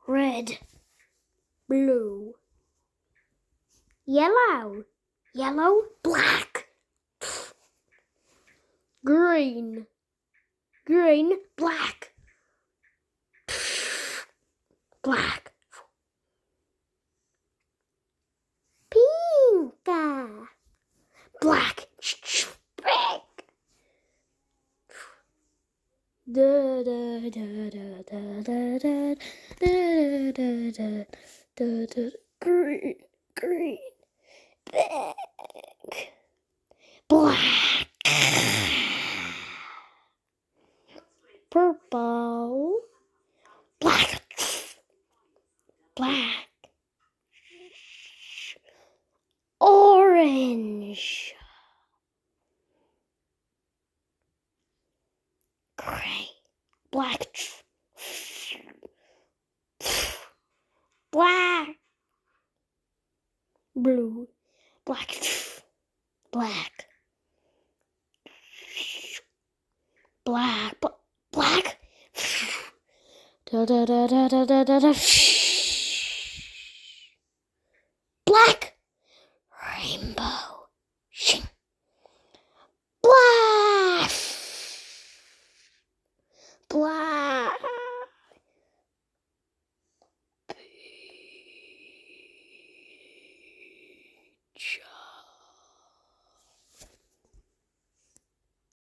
red, blue, yellow, black, green, black, black, pink, black, da da da da da da da da da da da green, black, purple, black, orange, gray, black, blue, black, da da da da da da da da, black, rainbow.